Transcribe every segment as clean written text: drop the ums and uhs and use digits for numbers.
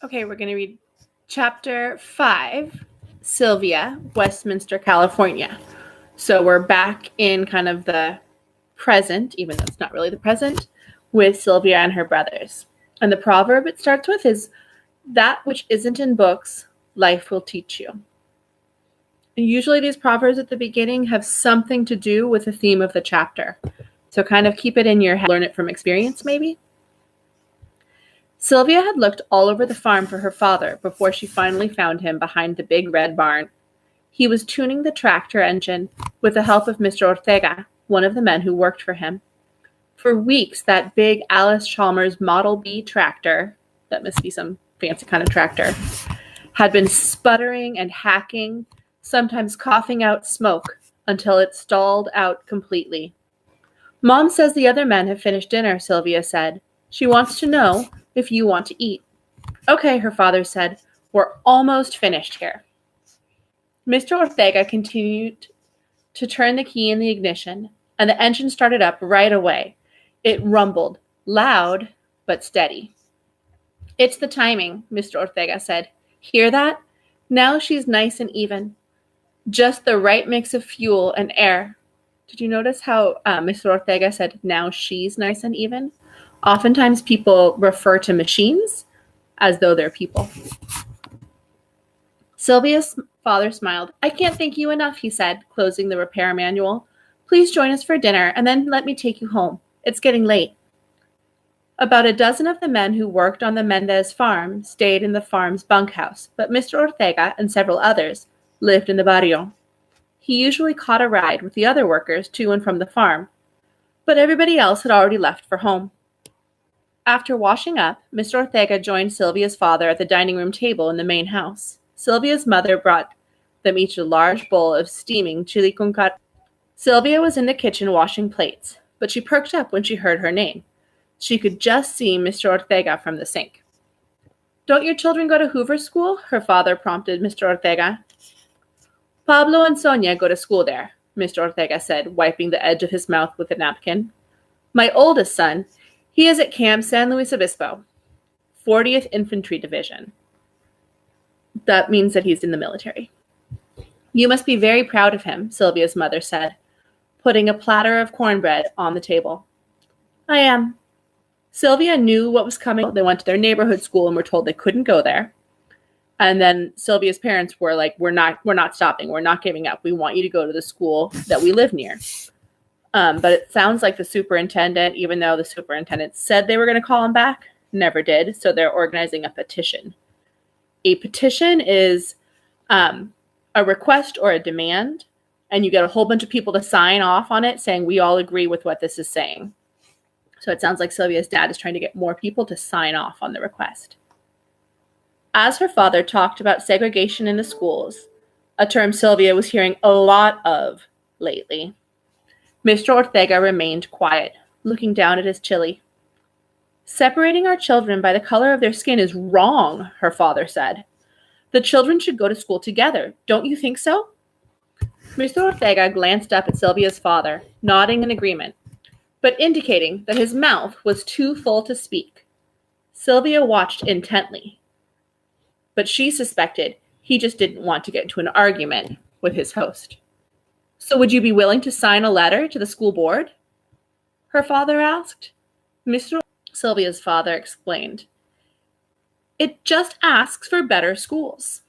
Okay, we're going to read Chapter 5, Sylvia, Westminster, California. So we're back in kind of the present, even though it's not really the present, with Sylvia and her brothers. And the proverb it starts with is, "That which isn't in books, life will teach you." And usually these proverbs at the beginning have something to do with the theme of the chapter. So kind of keep it in your head, learn it from experience maybe. Sylvia had looked all over the farm for her father before she finally found him behind the big red barn. He was tuning the tractor engine with the help of Mr. Ortega, one of the men who worked for him. For weeks, that big Alice Chalmers Model B tractor, that must be some fancy kind of tractor, had been sputtering and hacking, sometimes coughing out smoke, until it stalled out completely. "Mom says the other men have finished dinner," Sylvia said. "She wants to know if you want to eat." "Okay," her father said. "We're almost finished here." Mr. Ortega continued to turn the key in the ignition, and the engine started up right away. It rumbled, loud but steady. "It's the timing," Mr. Ortega said. "Hear that? Now she's nice and even. Just the right mix of fuel and air." Did you notice how Mr. Ortega said, "Now she's nice and even"? Oftentimes people refer to machines as though they're people. Sylvia's father smiled. "I can't thank you enough," he said, closing the repair manual. "Please join us for dinner, and then let me take you home. It's getting late." About a dozen of the men who worked on the Mendez farm stayed in the farm's bunkhouse, but Mr. Ortega and several others lived in the barrio. He usually caught a ride with the other workers to and from the farm, but everybody else had already left for home. After washing up, Mr. Ortega joined Sylvia's father at the dining room table in the main house. Sylvia's mother brought them each a large bowl of steaming chili con carne. Sylvia was in the kitchen washing plates, but she perked up when she heard her name. She could just see Mr. Ortega from the sink. "Don't your children go to Hoover School?" her father prompted Mr. Ortega. "Pablo and Sonia go to school there," Mr. Ortega said, wiping the edge of his mouth with a napkin. "My oldest son, he is at Camp San Luis Obispo, 40th Infantry Division." That means that he's in the military. "You must be very proud of him," Sylvia's mother said, putting a platter of cornbread on the table. "I am." Sylvia knew what was coming. They went to their neighborhood school and were told they couldn't go there. And then Sylvia's parents were like, we're not stopping. We're not giving up. We want you to go to the school that we live near. But it sounds like the superintendent, even though the superintendent said they were going to call him back, never did. So they're organizing a petition. A petition is a request or a demand, and you get a whole bunch of people to sign off on it saying, we all agree with what this is saying. So it sounds like Sylvia's dad is trying to get more people to sign off on the request. As her father talked about segregation in the schools, a term Sylvia was hearing a lot of lately, Mr. Ortega remained quiet, looking down at his chili. "Separating our children by the color of their skin is wrong," her father said. "The children should go to school together. Don't you think so?" Mr. Ortega glanced up at Sylvia's father, nodding in agreement, but indicating that his mouth was too full to speak. Sylvia watched intently, but she suspected he just didn't want to get into an argument with his host. "So would you be willing to sign a letter to the school board?" her father asked. Sylvia's father explained. "It just asks for better schools."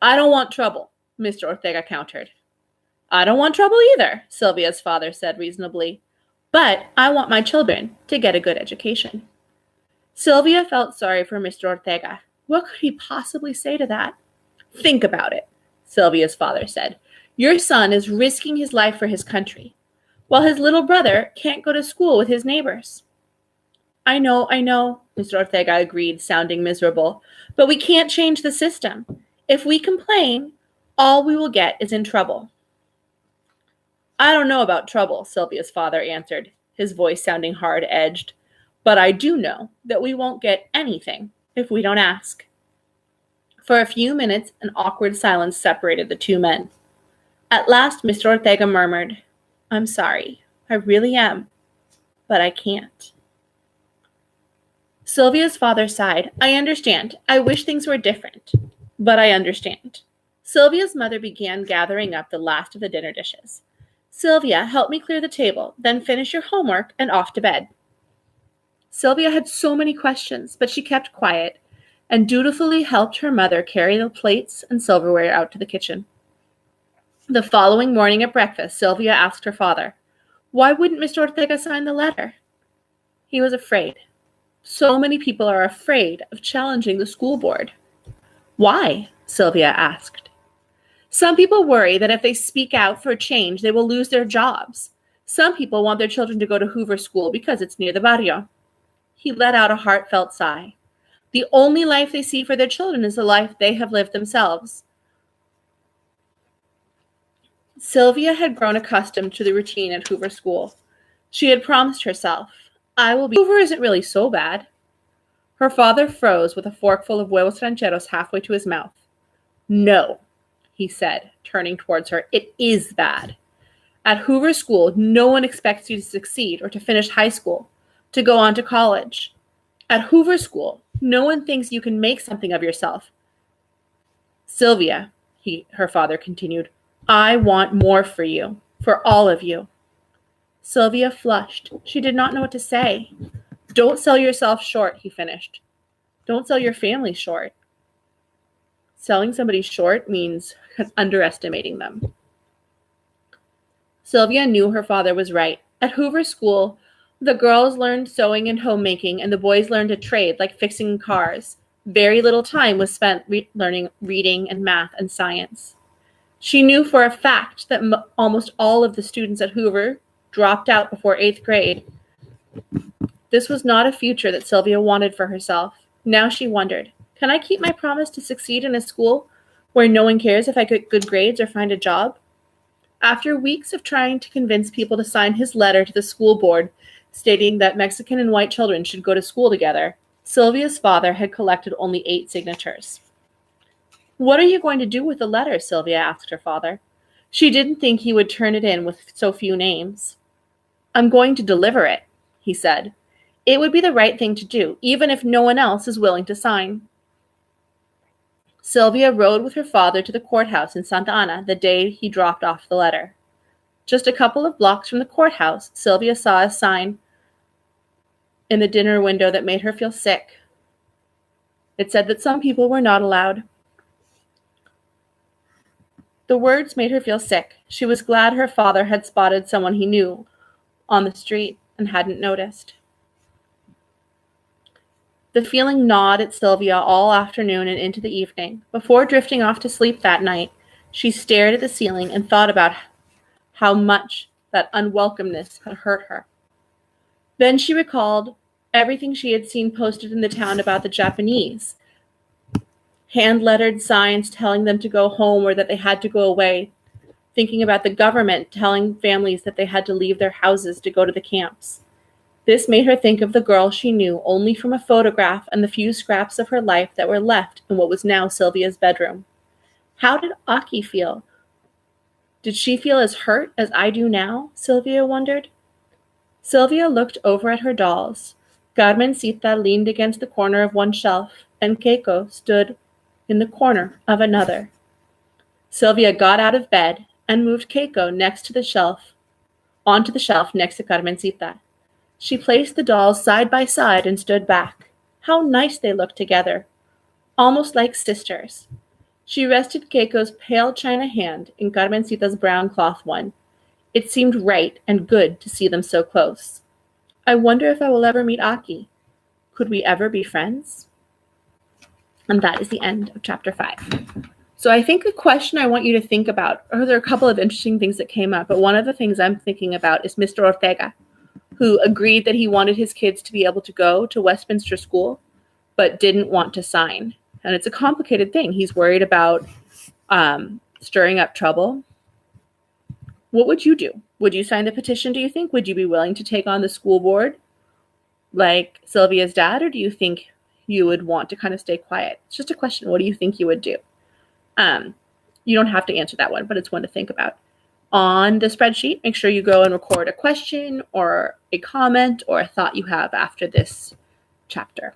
"I don't want trouble," Mr. Ortega countered. "I don't want trouble either," Sylvia's father said reasonably. "But I want my children to get a good education." Sylvia felt sorry for Mr. Ortega. What could he possibly say to that? "Think about it," Sylvia's father said. "Your son is risking his life for his country, while his little brother can't go to school with his neighbors." I know, Mr. Ortega agreed, sounding miserable. "But we can't change the system. If we complain, all we will get is in trouble." "I don't know about trouble," Sylvia's father answered, his voice sounding hard-edged. "But I do know that we won't get anything if we don't ask." For a few minutes, an awkward silence separated the two men. At last, Mr. Ortega murmured, "I'm sorry. I really am. But I can't." Sylvia's father sighed. I understand. I wish things were different, but I understand. Sylvia's mother began gathering up the last of the dinner dishes. Sylvia, help me clear the table, then finish your homework and off to bed. Sylvia had so many questions, but she kept quiet and dutifully helped her mother carry the plates and silverware out to the kitchen. The following morning at breakfast, Sylvia asked her father, why wouldn't Mr. Ortega sign the letter? He was afraid. So many people are afraid of challenging the school board. Why? Sylvia asked. Some people worry that if they speak out for change, they will lose their jobs. Some people want their children to go to Hoover School because it's near the barrio. He let out a heartfelt sigh. The only life they see for their children is the life they have lived themselves. Sylvia had grown accustomed to the routine at Hoover School. She had promised herself, Hoover isn't really so bad. Her father froze with a forkful of huevos rancheros halfway to his mouth. No, he said, turning towards her, it is bad. At Hoover School, no one expects you to succeed or to finish high school, to go on to college. At Hoover School, no one thinks you can make something of yourself. Sylvia, her father continued, I want more for you, for all of you. Sylvia flushed. She did not know what to say. Don't sell yourself short, he finished. Don't sell your family short. Selling somebody short means underestimating them. Sylvia knew her father was right. At Hoover School, the girls learned sewing and homemaking, and the boys learned a trade like fixing cars. Very little time was spent learning reading and math and science. She knew for a fact that almost all of the students at Hoover dropped out before 8th grade. This was not a future that Sylvia wanted for herself. Now she wondered, can I keep my promise to succeed in a school where no one cares if I get good grades or find a job? After weeks of trying to convince people to sign his letter to the school board stating that Mexican and white children should go to school together, Sylvia's father had collected only 8 signatures. What are you going to do with the letter? Sylvia asked her father. She didn't think he would turn it in with so few names. I'm going to deliver it, he said. It would be the right thing to do, even if no one else is willing to sign. Sylvia rode with her father to the courthouse in Santa Ana the day he dropped off the letter. Just a couple of blocks from the courthouse, Sylvia saw a sign in the dinner window that made her feel sick. It said that some people were not allowed. The words made her feel sick. She was glad her father had spotted someone he knew on the street and hadn't noticed. The feeling gnawed at Sylvia all afternoon and into the evening. Before drifting off to sleep that night, she stared at the ceiling and thought about how much that unwelcomeness had hurt her. Then she recalled everything she had seen posted in the town about the Japanese. Hand-lettered signs telling them to go home or that they had to go away. Thinking about the government telling families that they had to leave their houses to go to the camps. This made her think of the girl she knew only from a photograph and the few scraps of her life that were left in what was now Sylvia's bedroom. How did Aki feel? Did she feel as hurt as I do now? Sylvia wondered. Sylvia looked over at her dolls. Carmencita leaned against the corner of one shelf, and Keiko stood in the corner of another. Sylvia got out of bed and moved Keiko onto the shelf next to Carmencita. She placed the dolls side by side and stood back. How nice they looked together, almost like sisters. She rested Keiko's pale china hand in Carmencita's brown cloth one. It seemed right and good to see them so close. I wonder if I will ever meet Aki. Could we ever be friends? And that is the end of chapter 5. So I think the question I want you to think about, or there are a couple of interesting things that came up, but one of the things I'm thinking about is Mr. Ortega, who agreed that he wanted his kids to be able to go to Westminster School, but didn't want to sign. And it's a complicated thing. He's worried about stirring up trouble. What would you do? Would you sign the petition, do you think? Would you be willing to take on the school board like Sylvia's dad, or do you think you would want to kind of stay quiet? It's just a question. What do you think you would do? You don't have to answer that one, but it's one to think about. On the spreadsheet, make sure you go and record a question or a comment or a thought you have after this Chapter.